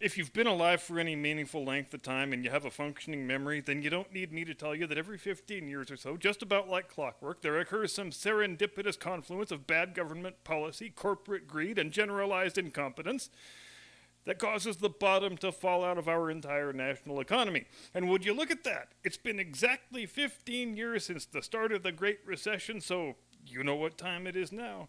If you've been alive for any meaningful length of time and you have a functioning memory, then you don't need me to tell you that every 15 years or so, just about like clockwork, there occurs some serendipitous confluence of bad government policy, corporate greed, and generalized incompetence that causes the bottom to fall out of our entire national economy. And would you look at that? It's been exactly 15 years since the start of the Great Recession, so you know what time it is now.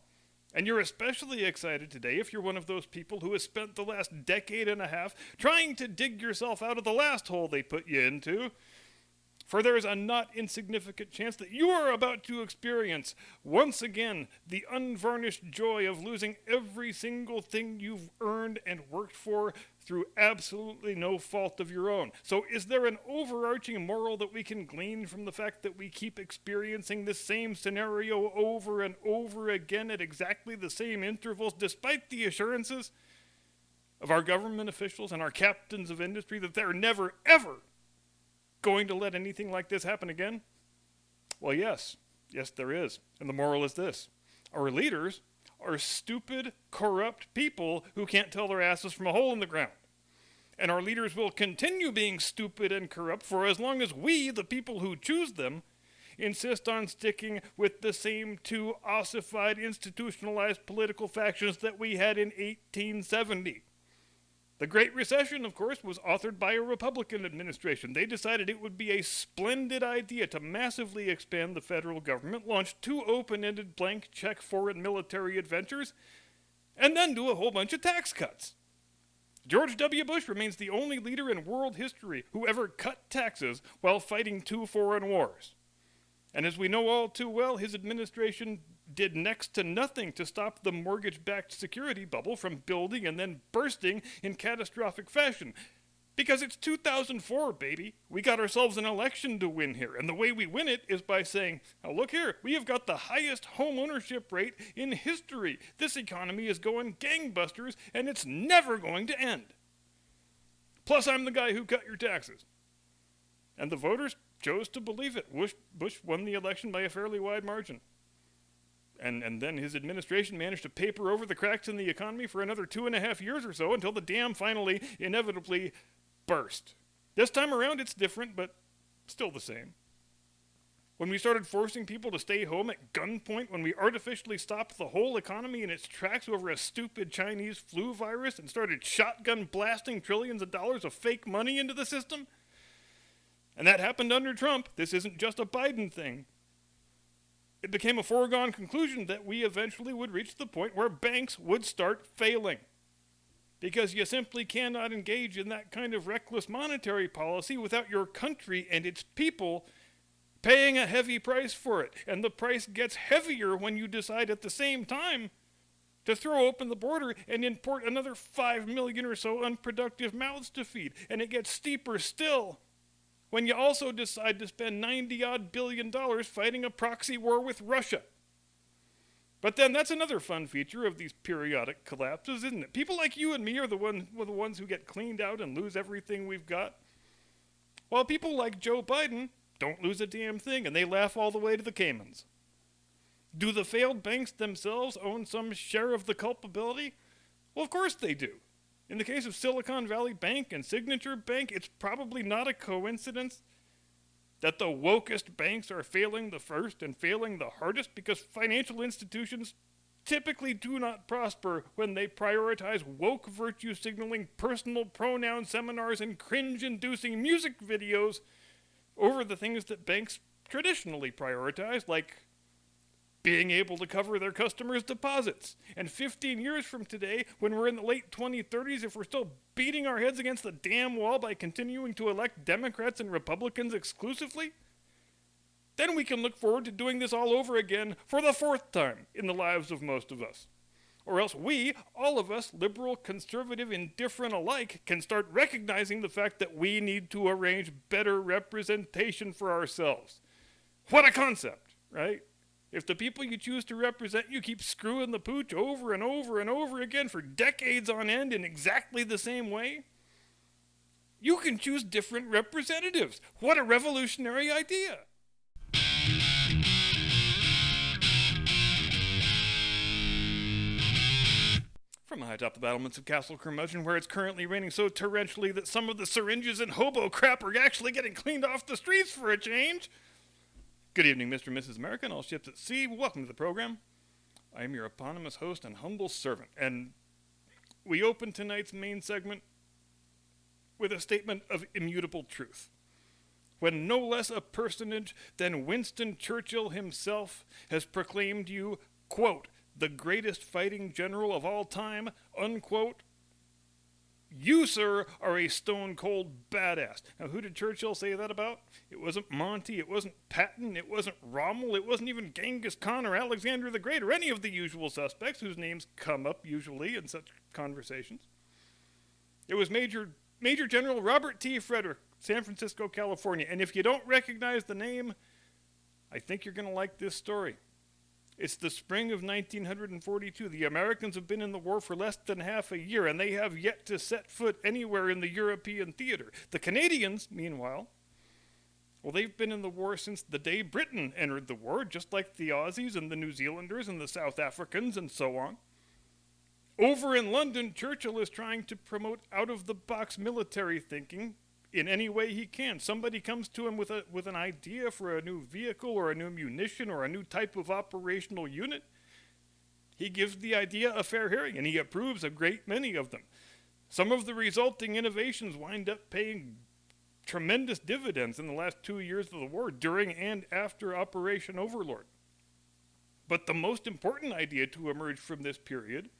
And you're especially excited today if you're one of those people who has spent the last decade and a half trying to dig yourself out of the last hole they put you into. For there is a not insignificant chance that you are about to experience, once again, the unvarnished joy of losing every single thing you've earned and worked for through absolutely no fault of your own. So is there an overarching moral that we can glean from the fact that we keep experiencing this same scenario over and over again at exactly the same intervals, despite the assurances of our government officials and our captains of industry that they're never, ever going to let anything like this happen again? Well, yes, there is. And the moral is this: our leaders are stupid, corrupt people who can't tell their asses from a hole in the ground. And our leaders will continue being stupid and corrupt for as long as we, the people who choose them, insist on sticking with the same two ossified, institutionalized political factions that we had in 1870. The Great Recession, of course, was authored by a Republican administration. They decided it would be a splendid idea to massively expand the federal government, launch two open-ended blank check foreign military adventures, and then do a whole bunch of tax cuts. George W. Bush remains the only leader in world history who ever cut taxes while fighting two foreign wars. And as we know all too well, his administration did next to nothing to stop the mortgage-backed security bubble from building and then bursting in catastrophic fashion. Because it's 2004, baby. We got ourselves an election to win here, and the way we win it is by saying, oh, look here, we have got the highest home ownership rate in history. This economy is going gangbusters, and it's never going to end. Plus, I'm the guy who cut your taxes. And the voters chose to believe it. Bush won the election by a fairly wide margin. And then his administration managed to paper over the cracks in the economy for another 2.5 years or so until the dam finally, inevitably, burst. This time around it's different, but still the same. When we started forcing people to stay home at gunpoint, when we artificially stopped the whole economy in its tracks over a stupid Chinese flu virus and started shotgun blasting trillions of dollars of fake money into the system, and that happened under Trump. This isn't just a Biden thing. It became a foregone conclusion that we eventually would reach the point where banks would start failing. Because you simply cannot engage in that kind of reckless monetary policy without your country and its people paying a heavy price for it. And the price gets heavier when you decide at the same time to throw open the border and import another 5 million or so unproductive mouths to feed. And it gets steeper still when you also decide to spend $90-odd billion fighting a proxy war with Russia. But then that's another fun feature of these periodic collapses, isn't it? People like you and me are the ones who get cleaned out and lose everything we've got, while people like Joe Biden don't lose a damn thing, and they laugh all the way to the Caymans. Do the failed banks themselves own some share of the culpability? Well, of course they do. In the case of Silicon Valley Bank and Signature Bank, it's probably not a coincidence that the wokest banks are failing the first and failing the hardest, because financial institutions typically do not prosper when they prioritize woke virtue signaling, personal pronoun seminars, and cringe-inducing music videos over the things that banks traditionally prioritize, like being able to cover their customers' deposits. And 15 years from today, when we're in the late 2030s, if we're still beating our heads against the damn wall by continuing to elect Democrats and Republicans exclusively, then we can look forward to doing this all over again for the 4th time in the lives of most of us. Or else we, all of us, liberal, conservative, indifferent alike, can start recognizing the fact that we need to arrange better representation for ourselves. What a concept, right? If the people you choose to represent you keep screwing the pooch over and over and over again for decades on end in exactly the same way, you can choose different representatives. What a revolutionary idea! From high atop the battlements of Castle Curmudgeon, where it's currently raining so torrentially that some of the syringes and hobo crap are actually getting cleaned off the streets for a change. Good evening, Mr. and Mrs. America and all ships at sea. Welcome to the program. I am your eponymous host and humble servant, and we open tonight's main segment with a statement of immutable truth. When no less a personage than Winston Churchill himself has proclaimed you, quote, the greatest fighting general of all time, unquote, you, sir, are a stone-cold badass. Now, who did Churchill say that about? It wasn't Monty, it wasn't Patton, it wasn't Rommel, it wasn't even Genghis Khan or Alexander the Great or any of the usual suspects whose names come up usually in such conversations. It was Major General Robert T. Frederick, San Francisco, California. And if you don't recognize the name, I think you're going to like this story. It's the spring of 1942. The Americans have been in the war for less than half a year, and they have yet to set foot anywhere in the European theater. The Canadians, meanwhile, well, they've been in the war since the day Britain entered the war, just like the Aussies and the New Zealanders and the South Africans and so on. Over in London, Churchill is trying to promote out-of-the-box military thinking in any way he can. Somebody comes to him with an idea for a new vehicle or a new munition or a new type of operational unit. He gives the idea a fair hearing, and he approves a great many of them. Some of the resulting innovations wind up paying tremendous dividends in the last 2 years of the war, during and after Operation Overlord. But the most important idea to emerge from this period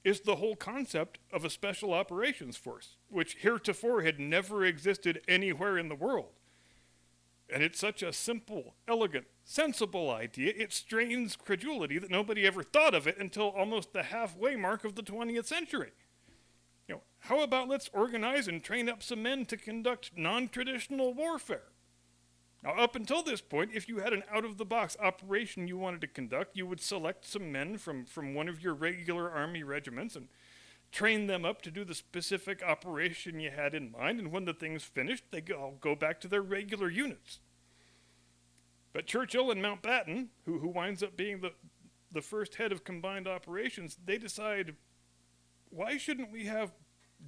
is the whole concept of a special operations force, which heretofore had never existed anywhere in the world. And it's such a simple, elegant, sensible idea, it strains credulity that nobody ever thought of it until almost the halfway mark of the 20th century. How about let's organize and train up some men to conduct non-traditional warfare? Now, up until this point, if you had an out-of-the-box operation you wanted to conduct, you would select some men from one of your regular army regiments and train them up to do the specific operation you had in mind, and when the thing's finished, they all go back to their regular units. But Churchill and Mountbatten, who winds up being the first head of combined operations, they decide, why shouldn't we have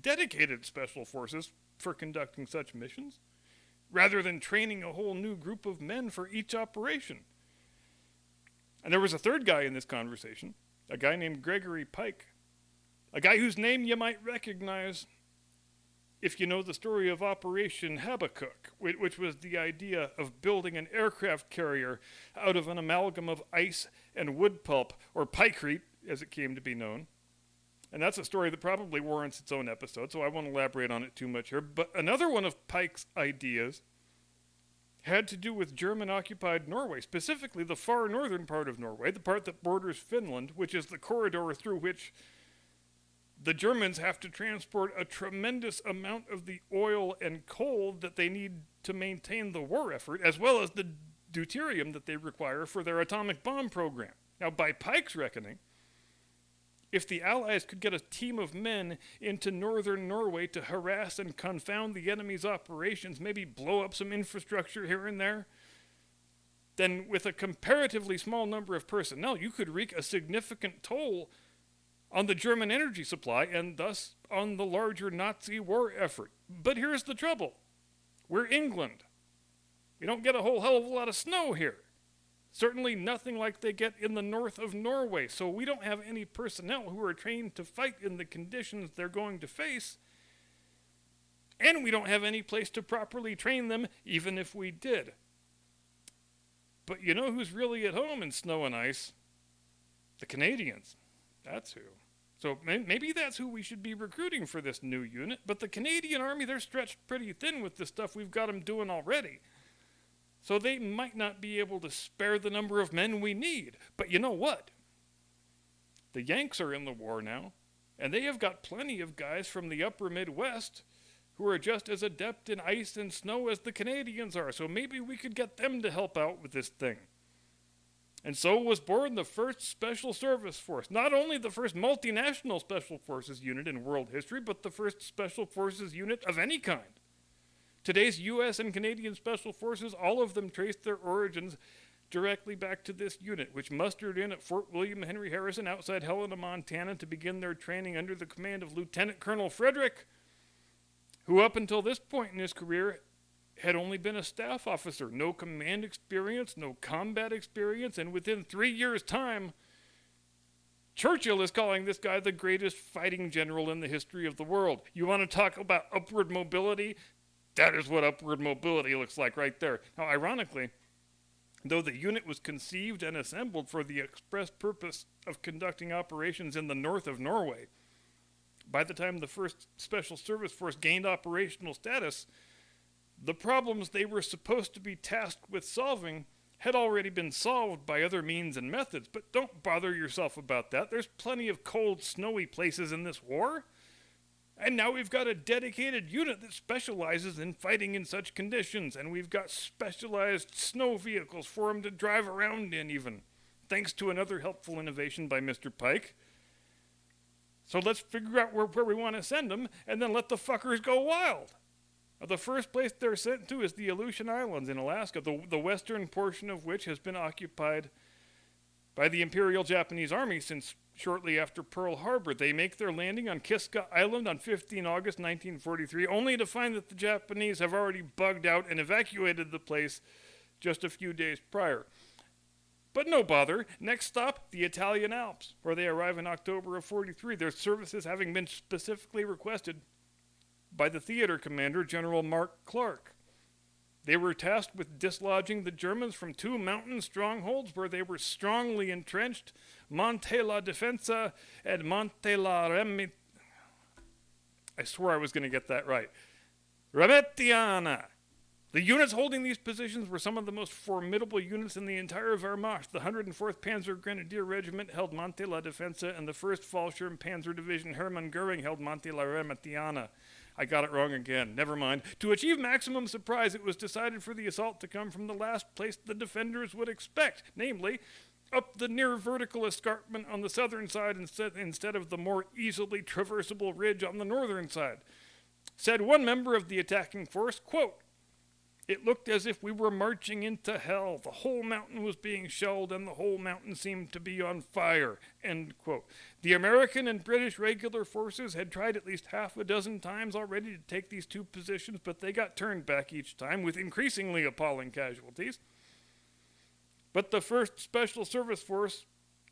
dedicated special forces for conducting such missions, rather than training a whole new group of men for each operation? And there was a third guy in this conversation, a guy named Gregory Pike, a guy whose name you might recognize if you know the story of Operation Habakkuk, which was the idea of building an aircraft carrier out of an amalgam of ice and wood pulp, or pikecrete, as it came to be known. And that's a story that probably warrants its own episode, so I won't elaborate on it too much here. But another one of Pike's ideas had to do with German-occupied Norway, specifically the far northern part of Norway, the part that borders Finland, which is the corridor through which the Germans have to transport a tremendous amount of the oil and coal that they need to maintain the war effort, as well as the deuterium that they require for their atomic bomb program. Now, by Pike's reckoning, if the Allies could get a team of men into northern Norway to harass and confound the enemy's operations, maybe blow up some infrastructure here and there, then with a comparatively small number of personnel, you could wreak a significant toll on the German energy supply and thus on the larger Nazi war effort. But here's the trouble. We're England. We don't get a whole hell of a lot of snow here. Certainly nothing like they get in the north of Norway, so we don't have any personnel who are trained to fight in the conditions they're going to face, and we don't have any place to properly train them, even if we did. But you know who's really at home in snow and ice? The Canadians. That's who. So maybe that's who we should be recruiting for this new unit, but the Canadian Army, they're stretched pretty thin with the stuff we've got them doing already. So they might not be able to spare the number of men we need. But you know what? The Yanks are in the war now, and they have got plenty of guys from the upper Midwest who are just as adept in ice and snow as the Canadians are. So maybe we could get them to help out with this thing. And so was born the first Special Service Force. Not only the first multinational Special Forces unit in world history, but the first Special Forces unit of any kind. Today's U.S. and Canadian Special Forces, all of them trace their origins directly back to this unit, which mustered in at Fort William Henry Harrison outside Helena, Montana, to begin their training under the command of Lieutenant Colonel Frederick, who up until this point in his career had only been a staff officer, no command experience, no combat experience, and within 3 years' time, Churchill is calling this guy the greatest fighting general in the history of the world. You want to talk about upward mobility? That is what upward mobility looks like right there. Now, ironically, though the unit was conceived and assembled for the express purpose of conducting operations in the north of Norway, by the time the first Special Service Force gained operational status, the problems they were supposed to be tasked with solving had already been solved by other means and methods. But don't bother yourself about that. There's plenty of cold, snowy places in this war. And now we've got a dedicated unit that specializes in fighting in such conditions, and we've got specialized snow vehicles for them to drive around in even, thanks to another helpful innovation by Mr. Pike. So let's figure out where we want to send them, and then let the fuckers go wild. Now, the first place they're sent to is the Aleutian Islands in Alaska, the western portion of which has been occupied by the Imperial Japanese Army since shortly after Pearl Harbor. They make their landing on Kiska Island on 15 August 1943, only to find that the Japanese have already bugged out and evacuated the place just a few days prior. But no bother. Next stop, the Italian Alps, where they arrive in October of 43, their services having been specifically requested by the theater commander, General Mark Clark. They were tasked with dislodging the Germans from 2 mountain strongholds where they were strongly entrenched, Monte la Defensa and Monte la Remit... I swore I was going to get that right. Remetiana. The units holding these positions were some of the most formidable units in the entire Wehrmacht. The 104th Panzer Grenadier Regiment held Monte la Defensa, and the 1st Fallschirm Panzer Division Hermann Goering held Monte la Remetiana. I got it wrong again. Never mind. To achieve maximum surprise, it was decided for the assault to come from the last place the defenders would expect, namely, up the near vertical escarpment on the southern side instead of the more easily traversable ridge on the northern side. Said one member of the attacking force, quote, "It looked as if we were marching into hell. The whole mountain was being shelled and the whole mountain seemed to be on fire." End quote. The American and British regular forces had tried at least half a dozen times already to take these 2 positions, but they got turned back each time with increasingly appalling casualties. But the 1st Special Service Force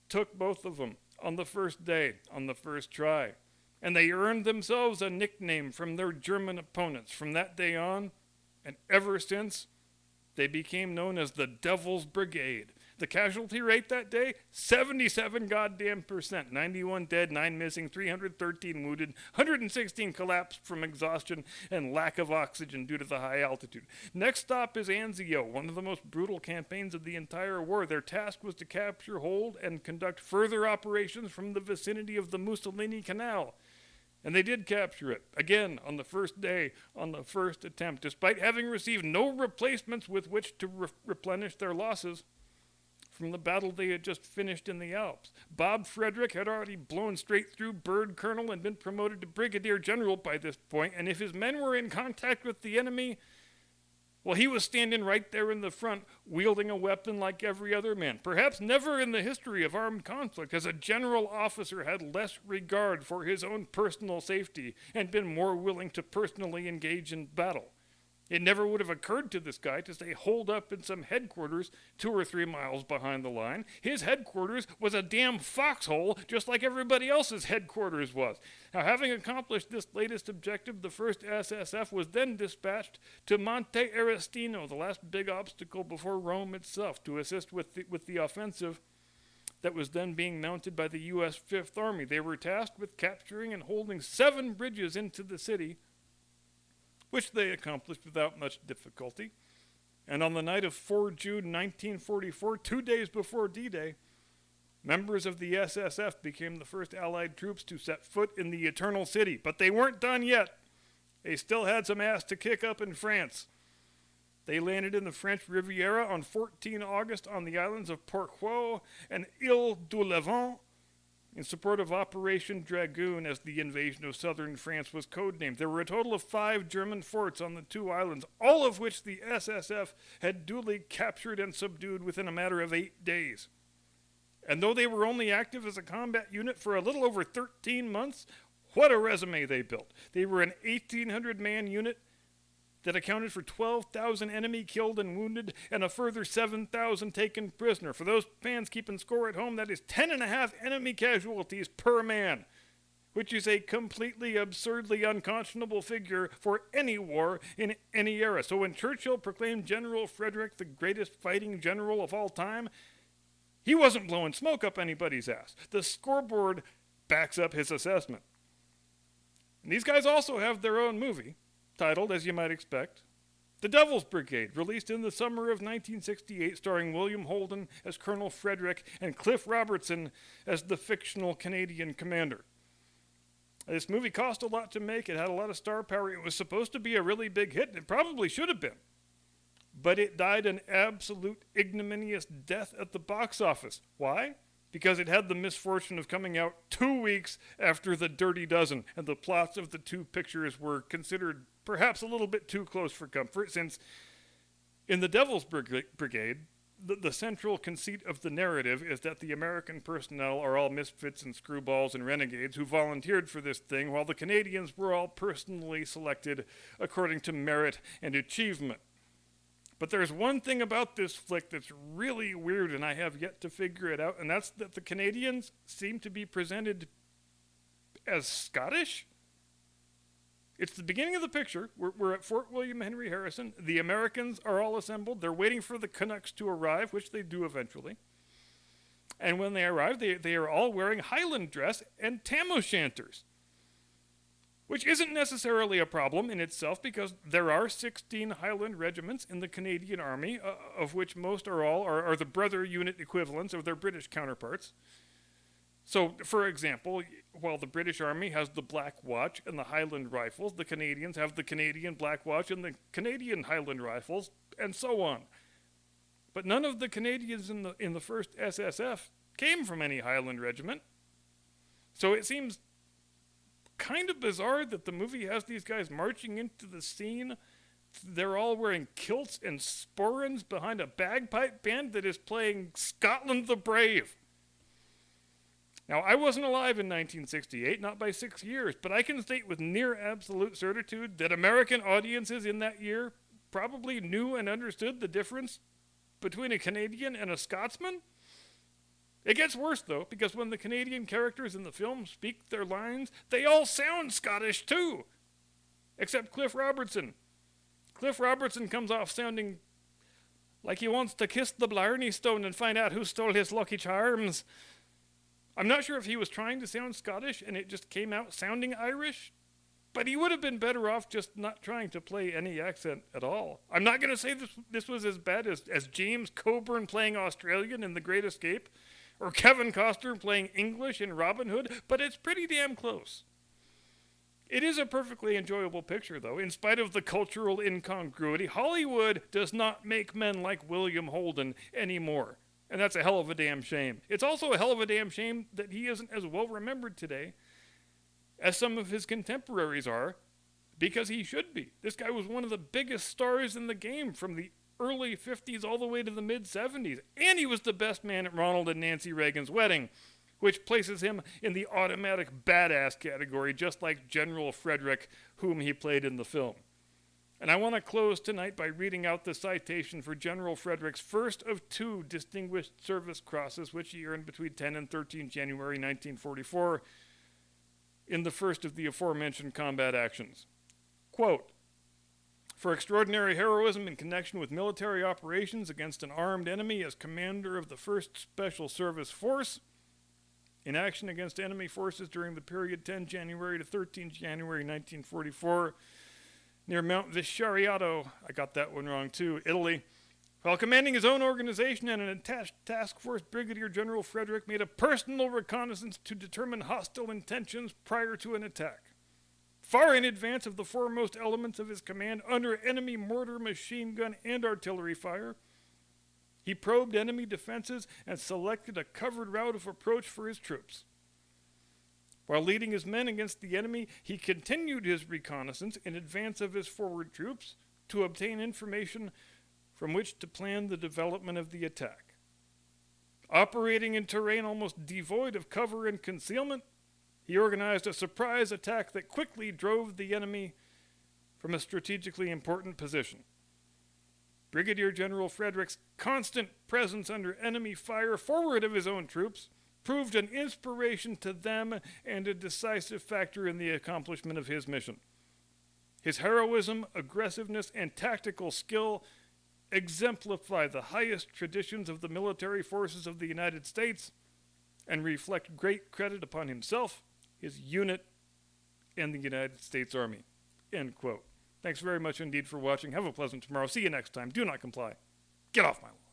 took both of them on the first day, on the first try. And they earned themselves a nickname from their German opponents. From that day on, and ever since, they became known as the Devil's Brigade. The casualty rate that day, 77 goddamn percent. 91 dead, 9 missing, 313 wounded, 116 collapsed from exhaustion and lack of oxygen due to the high altitude. Next stop is Anzio, one of the most brutal campaigns of the entire war. Their task was to capture, hold, and conduct further operations from the vicinity of the Mussolini Canal. And they did capture it, again, on the first day, on the first attempt, despite having received no replacements with which to replenish their losses from the battle they had just finished in the Alps. Bob Frederick had already blown straight through Bird Colonel and been promoted to Brigadier General by this point, and if his men were in contact with the enemy, well, he was standing right there in the front, wielding a weapon like every other man. Perhaps never in the history of armed conflict has a general officer had less regard for his own personal safety and been more willing to personally engage in battle. It never would have occurred to this guy to stay holed up in some headquarters 2 or 3 miles behind the line. His headquarters was a damn foxhole, just like everybody else's headquarters was. Now, having accomplished this latest objective, the 1st SSF was then dispatched to Monte Arestino, the last big obstacle before Rome itself, to assist with the offensive that was then being mounted by the U.S. Fifth Army. They were tasked with capturing and holding 7 bridges into the city, which they accomplished without much difficulty. And on the night of 4 June 1944, 2 days before D-Day, members of the SSF became the first Allied troops to set foot in the Eternal City. But they weren't done yet. They still had some ass to kick up in France. They landed in the French Riviera on 14 August on the islands of Port-Huot and Ile du Levant. in support of Operation Dragoon, as the invasion of southern France was codenamed. There were a total of 5 German forts on the 2 islands, all of which the SSF had duly captured and subdued within a matter of 8 days. And though they were only active as a combat unit for a little over 13 months, what a resume they built. They were an 1,800-man unit that accounted for 12,000 enemy killed and wounded and a further 7,000 taken prisoner. For those fans keeping score at home, that is 10.5 enemy casualties per man, which is a completely absurdly unconscionable figure for any war in any era. So when Churchill proclaimed General Frederick the greatest fighting general of all time, he wasn't blowing smoke up anybody's ass. The scoreboard backs up his assessment. And these guys also have their own movie, titled, as you might expect, The Devil's Brigade, released in the summer of 1968, starring William Holden as Colonel Frederick and Cliff Robertson as the fictional Canadian commander. This movie cost a lot to make. It had a lot of star power. It was supposed to be a really big hit, and it probably should have been. But it died an absolute ignominious death at the box office. Why? Because it had the misfortune of coming out 2 weeks after The Dirty Dozen, and the plots of the 2 pictures were considered perhaps a little bit too close for comfort, since in The Devil's Brigade, the central conceit of the narrative is that the American personnel are all misfits and screwballs and renegades who volunteered for this thing, while the Canadians were all personally selected according to merit and achievement. But there's one thing about this flick that's really weird, and I have yet to figure it out, and that's that the Canadians seem to be presented as Scottish. It's the beginning of the picture. We're at Fort William Henry Harrison. The Americans are all assembled. They're waiting for the Canucks to arrive, which they do eventually. And when they arrive, they are all wearing Highland dress and tam o' shanters, which isn't necessarily a problem in itself, because there are 16 Highland regiments in the Canadian Army, of which most are the brother unit equivalents of their British counterparts. So, for example, while the British Army has the Black Watch and the Highland Rifles, the Canadians have the Canadian Black Watch and the Canadian Highland Rifles, and so on. But none of the Canadians in the first SSF came from any Highland regiment. So it seems kind of bizarre that the movie has these guys marching into the scene. They're all wearing kilts and sporrans behind a bagpipe band that is playing Scotland the Brave. Now, I wasn't alive in 1968, not by 6 years, but I can state with near absolute certitude that American audiences in that year probably knew and understood the difference between a Canadian and a Scotsman. It gets worse, though, because when the Canadian characters in the film speak their lines, they all sound Scottish, too. Except Cliff Robertson. Cliff Robertson comes off sounding like he wants to kiss the Blarney Stone and find out who stole his lucky charms. I'm not sure if he was trying to sound Scottish and it just came out sounding Irish, but he would have been better off just not trying to play any accent at all. I'm not going to say this was as bad as James Coburn playing Australian in The Great Escape, or Kevin Costner playing English in Robin Hood, but it's pretty damn close. It is a perfectly enjoyable picture, though. In spite of the cultural incongruity, Hollywood does not make men like William Holden anymore. And that's a hell of a damn shame. It's also a hell of a damn shame that he isn't as well remembered today as some of his contemporaries are, because he should be. This guy was one of the biggest stars in the game from the early 50s all the way to the mid-70s. And he was the best man at Ronald and Nancy Reagan's wedding, which places him in the automatic badass category, just like General Frederick, whom he played in the film. And I want to close tonight by reading out the citation for General Frederick's first of 2 Distinguished Service Crosses, which he earned between 10 and 13 January 1944 in the first of the aforementioned combat actions. Quote, "For extraordinary heroism in connection with military operations against an armed enemy as commander of the 1st Special Service Force, in action against enemy forces during the period 10 January to 13 January 1944, near Mount Visciariato," I got that one wrong too, Italy, "while commanding his own organization and an attached task force, Brigadier General Frederick made a personal reconnaissance to determine hostile intentions prior to an attack. Far in advance of the foremost elements of his command, under enemy mortar, machine gun, and artillery fire, he probed enemy defenses and selected a covered route of approach for his troops. While leading his men against the enemy, he continued his reconnaissance in advance of his forward troops to obtain information from which to plan the development of the attack. Operating in terrain almost devoid of cover and concealment, he organized a surprise attack that quickly drove the enemy from a strategically important position. Brigadier General Frederick's constant presence under enemy fire forward of his own troops proved an inspiration to them and a decisive factor in the accomplishment of his mission. His heroism, aggressiveness, and tactical skill exemplify the highest traditions of the military forces of the United States and reflect great credit upon himself, his unit, and the United States Army. End quote. Thanks very much indeed for watching. Have a pleasant tomorrow. See you next time. Do not comply. Get off my lawn.